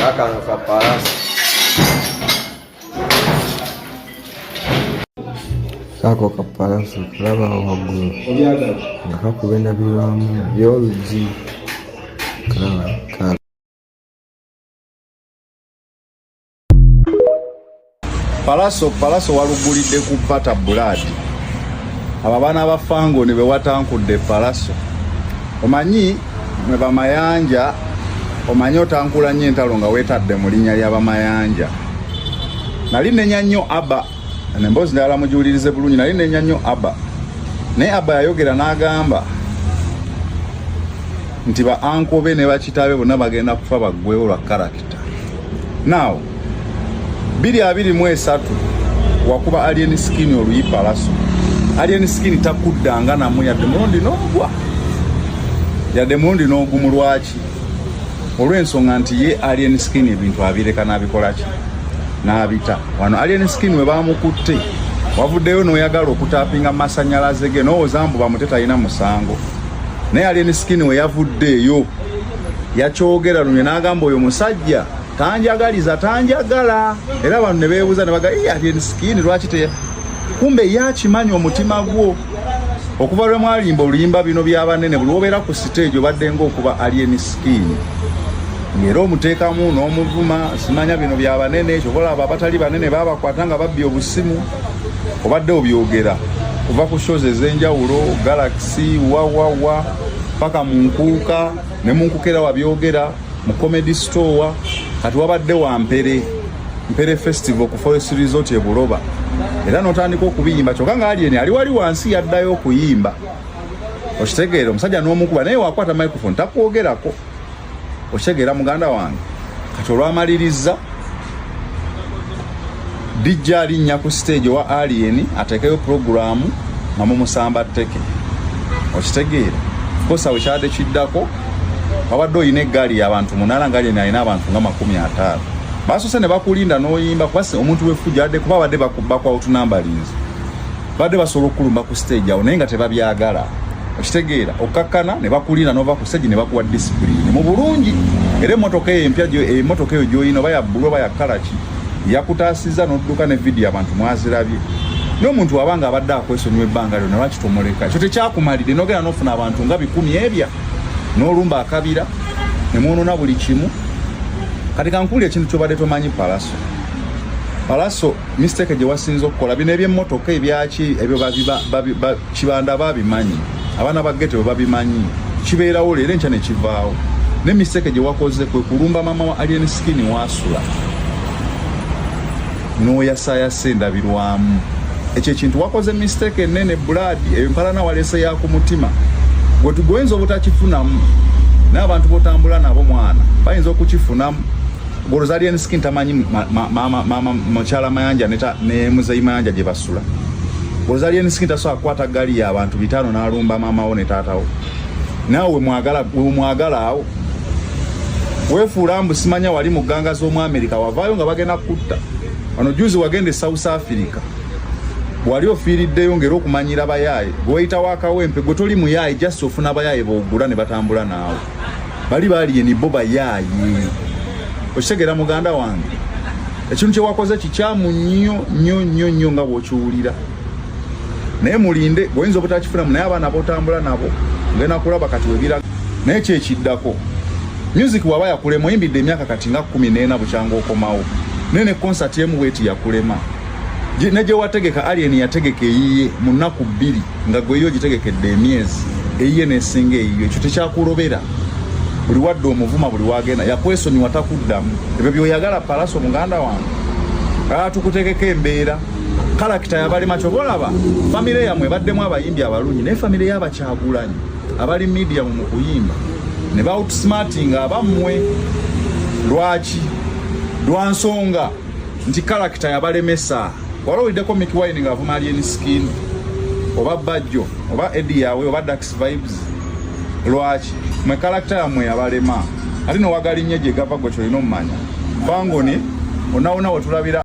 Kakano ka Palaso. Kako ka Palaso kulaba waggulu nga kakuba endabirwamu by'oluggi kulaba ka Palaso walugulidde ku pata buladi. Aba baana ba fango ne bewatankudde Palaso. Omanyi mwe bamayanja, omanyi otankula nnyo entalo nga weetadde mu linnya lya bamayanja. Nali nenya nnyo Abba, nemboozi ndala mujiwulirize bulungi, nali nenya nnyo Abba. Naye Abba yayogera n'agamba nti ba anko be ne bakitabe bonna bagenda kufa baggwewo lwa karakita. Now 2023 wakuba Alien Skin oluyi Palaso. Alien Skin takuddanga namu yadde mulundi n'ogwa. Yadde mulundi n'ogumu lwaki? Olw'ensonga nti ye Alien Skin ebintu abireka n'abikola ki? N'abita. Wano Alien Skin we bamukutte. Wavuddeyo n'oyagala okutapinga masannyalaze ge n'owozambu bamute talina musango. Naye Alien Skin we yavuddeeyo yakyogera lumye n'agamba oyo musajja tanjagaliza tanjagala. Era abantu ne beebuuza ne baga Alien Skin lwaki te kumbe yakimanyi omutima gwo okuva lwe mwalimba oluyimba bino by'abanene buli obeera ku stage obadde ng'okuba Alien Skin era omuteekamu n'omuvuma simanya bino by'abanene kyobola abo abatali banene baabakwata nga babbye obusimu obadde obyogera kuva ku shows ez'enjawulo Galaxy wawawa paka mu nkuuka ne mu nkukera wabyogera mu Comedy Store kati wabadde wa Mpere Festival ku Forest Resort e Buloba era n'otandika okubiyimba kyokka nga Alien ali wali wansi yaddayo okuyimba okitegeera omusajja n'omukuba naye wakwata microphone takwogerako okitegeera muganda wange kati olwamaliriza DJ alinnya ku stage wa Alien ateekayo programu nga mumusamba tteke okitegeera kosa wekyadde kiddako wabadde oyina eggaali y'abantu 8 nga Alien alina abantu nga 50. Basose ne bakulinda n'oyimba kwase omuntu wefujja adde kuba badde bakubba kwa outnumberings badde basobola okulumba ku stage awo naye nga tebabyagala okitegeera okakkana ne bakulinda n'ova ku stage ne bakuwa discipline mu bulungi era emmotoka empya emmotoka eyo gy'oyina oba ya bbulu oba ya kalaki yakutaasiza n'odduka ne video abantu mwazirabye n'omuntu wabanga abadde akwesonyiwa ebbanga lyonna lwaki tomuleka ekyo tekyakumalire n'ogenda n'ofuna abantu nga 10 ebya n'olumba akabira ne mwonoona buli kimu. Kati kankuli ekintu kyobadde tomanyi Palaso mistake gye wasinza okukola bino ebyemmotoka ebyaki ebyo kibanda babimanyi abaana bagete bwe babimanyi kibeerawo leero enkya ne kivaawo ne mistake gye wakoze kwe kulumba mama wa Alien Skin wasula n'oyasayasa endabirwamu ekyo ekintu wakoze mistake ennene buladi eyo mpalana walese yaku mutima gwe tugoyinza obutakifunamu n'abantu botambula nabo mwana bayinza okukifunamu goloza Alien Skin tamanyi mama mukyala mayanja ne muzeyi mayanja gye basula goloza Alien Skin tasobola kukwata ggaali y'abantu 5 n'alumba mama wo ne taatawo naawe mwagala awo weefuula mbu simanya wali mu gganga z'omu America wavaayo nga bagenda kutta wano juzi wagenda e South Africa wali ofiiriddeyo ngera okumanyira bayaaye gweyitawo akawempe gwe toli muyaaye just ofuna bayaaye boogula ne batambula naawe bali Alien bo bayaaye okitegeera muganda wange ekintu kye wakoze kikyamu nnyo nga bw'okiwulira naye mulinde goyinza obutakifunamu naye abaana botambula nabo ngenda kulaba kati webira naye kyekiddako music waba yakulema oyimbidde emyaka kati nga 14 bukyanga okomawo naye ne concert yemu bweti yakulema ne gye wategeka Alien yategeka eyiye mu nnaku 2 nga gweyo gitegekedde emyezi eyiye nesinga eyiyo ekyo tekyakulobera buli wadde omuvuma buli wagenda yakwesonyiwa takuddamu ebyo byoyagala Palaso muganda wange tukutegeka embeera karakita yabalema kyobolaba famire yamwe baddemu abayimbi abalungi naye famire y'abakyagulanyi abali media mu kuyimba ne ba outsmartinga abammwe lwaki lwansonga nti karakita yabalemesa walowuliddeko Mickey Wine nga avuma Alien Skin oba Bajjo oba Eddie yawe oba Dax Vibes lwaki mwe karakita yamwe yabalema ate nowagalinnye gye gava gwe kyolina omumanya fangoni onawona wetulabira